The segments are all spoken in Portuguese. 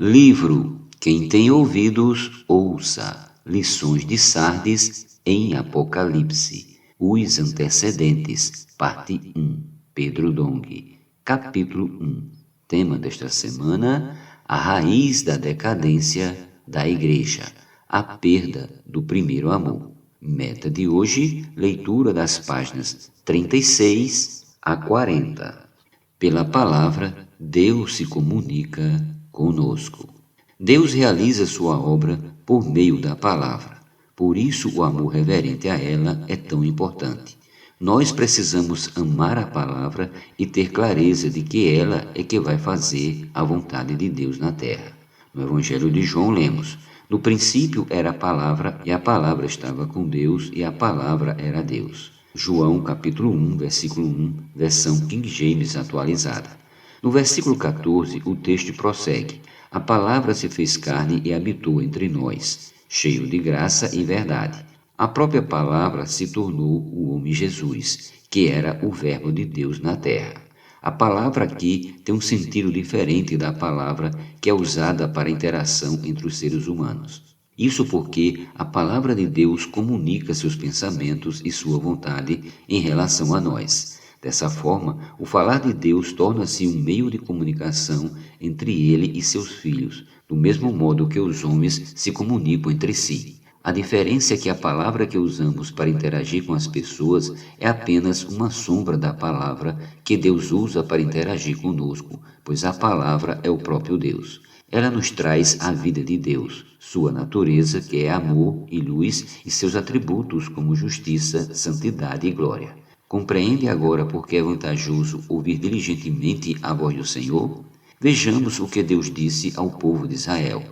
Livro Quem tem ouvidos, ouça. Lições de Sardes em Apocalipse. Os antecedentes. Parte 1. Pedro Dong. Capítulo 1. Tema desta semana: a raiz da decadência da Igreja. A perda do primeiro amor. Meta de hoje: leitura das páginas 36 a 40. Pela palavra, Deus se comunica conosco. Deus realiza sua obra por meio da palavra. Por isso o amor reverente a ela é tão importante. Nós precisamos amar a palavra e ter clareza de que ela é que vai fazer a vontade de Deus na terra. No Evangelho de João lemos: no princípio era a palavra, e a palavra estava com Deus, e a palavra era Deus. João capítulo 1, versículo 1, versão King James atualizada. No versículo 14, o texto prossegue: a palavra se fez carne e habitou entre nós, cheio de graça e verdade. A própria palavra se tornou o homem Jesus, que era o verbo de Deus na terra. A palavra aqui tem um sentido diferente da palavra que é usada para a interação entre os seres humanos. Isso porque a palavra de Deus comunica seus pensamentos e sua vontade em relação a nós. Dessa forma, o falar de Deus torna-se um meio de comunicação entre ele e seus filhos, do mesmo modo que os homens se comunicam entre si. A diferença é que a palavra que usamos para interagir com as pessoas é apenas uma sombra da palavra que Deus usa para interagir conosco, pois a palavra é o próprio Deus. Ela nos traz a vida de Deus, sua natureza, que é amor e luz, e seus atributos como justiça, santidade e glória. Compreende agora por que é vantajoso ouvir diligentemente a voz do Senhor? Vejamos o que Deus disse ao povo de Israel: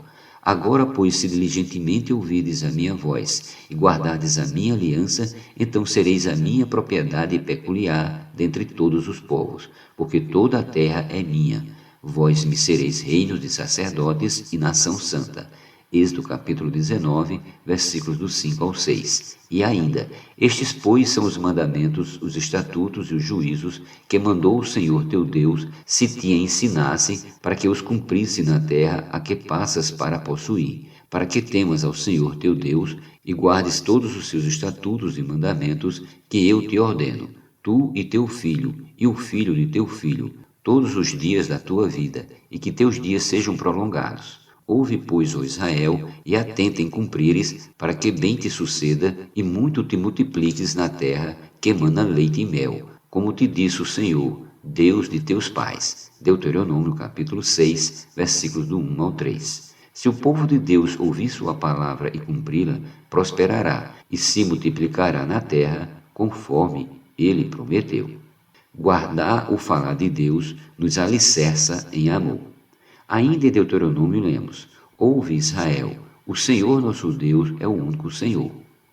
agora, pois, se diligentemente ouvirdes a minha voz e guardardes a minha aliança, então sereis a minha propriedade peculiar dentre todos os povos, porque toda a terra é minha. Vós me sereis reino de sacerdotes e nação santa. Êxodo capítulo 19, versículos do 5 ao 6. E ainda: estes, pois, são os mandamentos, os estatutos e os juízos que mandou o Senhor teu Deus, se te ensinassem, para que os cumprisse na terra a que passas para possuir, para que temas ao Senhor teu Deus e guardes todos os seus estatutos e mandamentos que eu te ordeno, tu e teu filho, e o filho de teu filho, todos os dias da tua vida, e que teus dias sejam prolongados. Ouve, pois, ó Israel, e atenta em cumprires, para que bem te suceda e muito te multipliques na terra que emana leite e mel, como te disse o Senhor, Deus de teus pais. Deuteronômio capítulo 6, versículos do 1 ao 3. Se o povo de Deus ouvir sua palavra e cumpri-la, prosperará e se multiplicará na terra, conforme ele prometeu. Guardar o falar de Deus nos alicerça em amor. Ainda em Deuteronômio lemos: ouve, Israel, o Senhor nosso Deus é o único Senhor.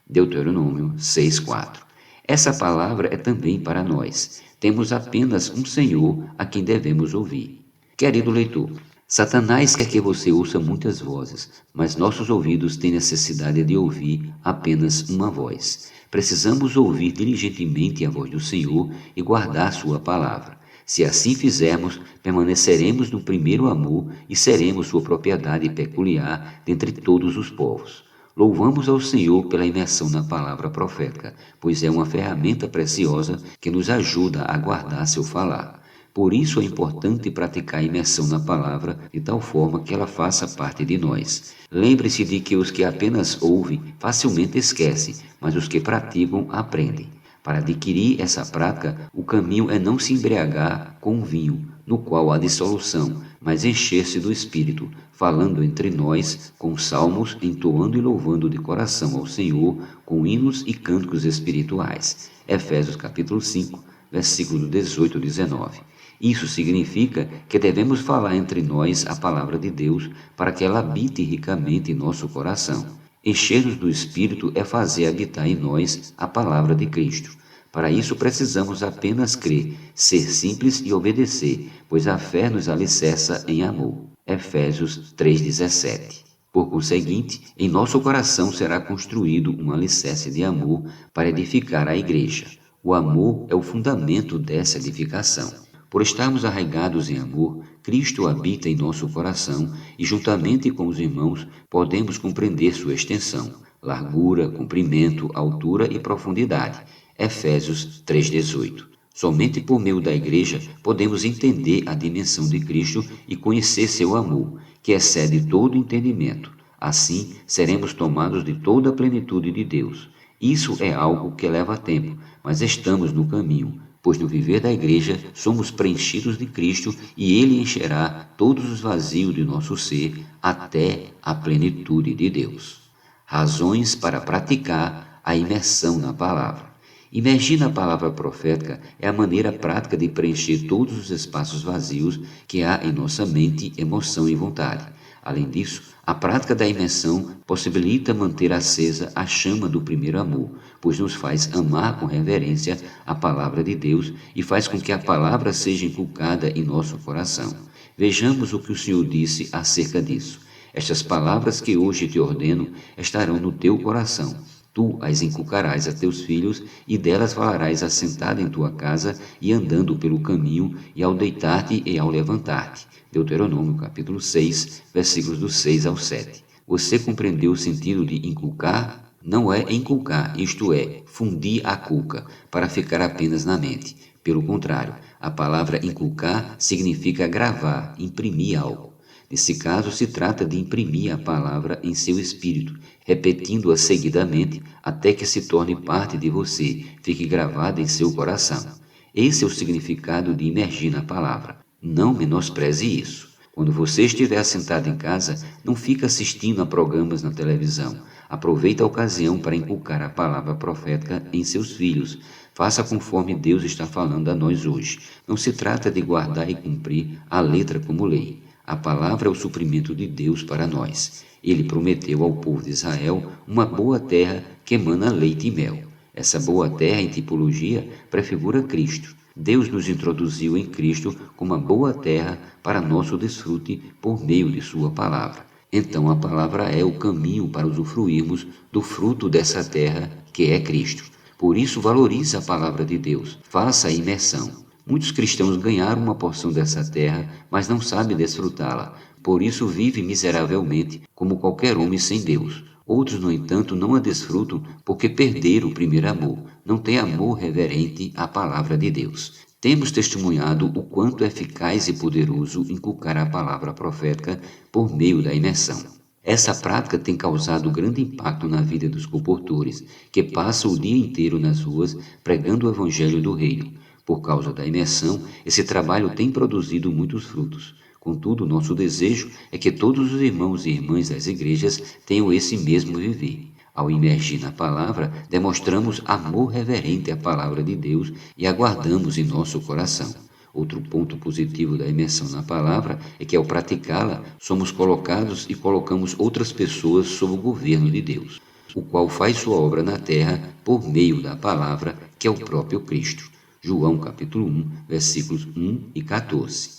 Deuteronômio 6:4. Essa palavra é também para nós. Temos apenas um Senhor a quem devemos ouvir. Querido leitor, Satanás quer que você ouça muitas vozes, mas nossos ouvidos têm necessidade de ouvir apenas uma voz. Precisamos ouvir diligentemente a voz do Senhor e guardar sua palavra. Se assim fizermos, permaneceremos no primeiro amor e seremos sua propriedade peculiar dentre todos os povos. Louvamos ao Senhor pela imersão na palavra profética, pois é uma ferramenta preciosa que nos ajuda a guardar seu falar. Por isso é importante praticar a imersão na palavra de tal forma que ela faça parte de nós. Lembre-se de que os que apenas ouvem facilmente esquecem, mas os que praticam aprendem. Para adquirir essa prática, o caminho é não se embriagar com o vinho, no qual há dissolução, mas encher-se do Espírito, falando entre nós com salmos, entoando e louvando de coração ao Senhor, com hinos e cânticos espirituais. Efésios capítulo 5, versículos 18 e 19. Isso significa que devemos falar entre nós a palavra de Deus para que ela habite ricamente em nosso coração. Encher-nos do Espírito é fazer habitar em nós a palavra de Cristo. Para isso precisamos apenas crer, ser simples e obedecer, pois a fé nos alicerça em amor. Efésios 3,17. Por conseguinte, em nosso coração será construído um alicerce de amor para edificar a igreja. O amor é o fundamento dessa edificação. Por estarmos arraigados em amor, Cristo habita em nosso coração e, juntamente com os irmãos, podemos compreender sua extensão, largura, comprimento, altura e profundidade. Efésios 3,18. Somente por meio da Igreja podemos entender a dimensão de Cristo e conhecer seu amor, que excede todo entendimento. Assim, seremos tomados de toda a plenitude de Deus. Isso é algo que leva tempo, mas estamos no caminho, pois no viver da Igreja somos preenchidos de Cristo e Ele encherá todos os vazios de nosso ser até a plenitude de Deus. Razões para praticar a imersão na palavra. Imergir na palavra profética é a maneira prática de preencher todos os espaços vazios que há em nossa mente, emoção e vontade. Além disso, a prática da imersão possibilita manter acesa a chama do primeiro amor, pois nos faz amar com reverência a palavra de Deus e faz com que a palavra seja inculcada em nosso coração. Vejamos o que o Senhor disse acerca disso. Estas palavras que hoje te ordeno estarão no teu coração. Tu as inculcarás a teus filhos, e delas falarás assentado em tua casa e andando pelo caminho, e ao deitar-te e ao levantar-te. Deuteronômio capítulo 6, versículos do 6 ao 7. Você compreendeu o sentido de inculcar? Não é inculcar, isto é, fundir a cuca, para ficar apenas na mente. Pelo contrário, a palavra inculcar significa gravar, imprimir algo. Nesse caso, se trata de imprimir a palavra em seu espírito, repetindo-a seguidamente até que se torne parte de você, fique gravada em seu coração. Esse é o significado de imergir na palavra. Não menospreze isso. Quando você estiver assentado em casa, não fica assistindo a programas na televisão. Aproveite a ocasião para inculcar a palavra profética em seus filhos. Faça conforme Deus está falando a nós hoje. Não se trata de guardar e cumprir a letra como lei. A palavra é o suprimento de Deus para nós. Ele prometeu ao povo de Israel uma boa terra que emana leite e mel. Essa boa terra, em tipologia, prefigura Cristo. Deus nos introduziu em Cristo como uma boa terra para nosso desfrute por meio de sua palavra. Então a palavra é o caminho para usufruirmos do fruto dessa terra, que é Cristo. Por isso valorize a palavra de Deus. Faça a imersão. Muitos cristãos ganharam uma porção dessa terra, mas não sabem desfrutá-la. Por isso vivem miseravelmente, como qualquer homem sem Deus. Outros, no entanto, não a desfrutam porque perderam o primeiro amor. Não têm amor reverente à palavra de Deus. Temos testemunhado o quanto é eficaz e poderoso inculcar a palavra profética por meio da imersão. Essa prática tem causado grande impacto na vida dos comportores, que passam o dia inteiro nas ruas pregando o evangelho do reino. Por causa da imersão, esse trabalho tem produzido muitos frutos. Contudo, nosso desejo é que todos os irmãos e irmãs das igrejas tenham esse mesmo viver. Ao imergir na palavra, demonstramos amor reverente à palavra de Deus e aguardamos em nosso coração. Outro ponto positivo da imersão na palavra é que, ao praticá-la, somos colocados e colocamos outras pessoas sob o governo de Deus, o qual faz sua obra na terra por meio da palavra, que é o próprio Cristo. João capítulo 1, versículos 1 e 14.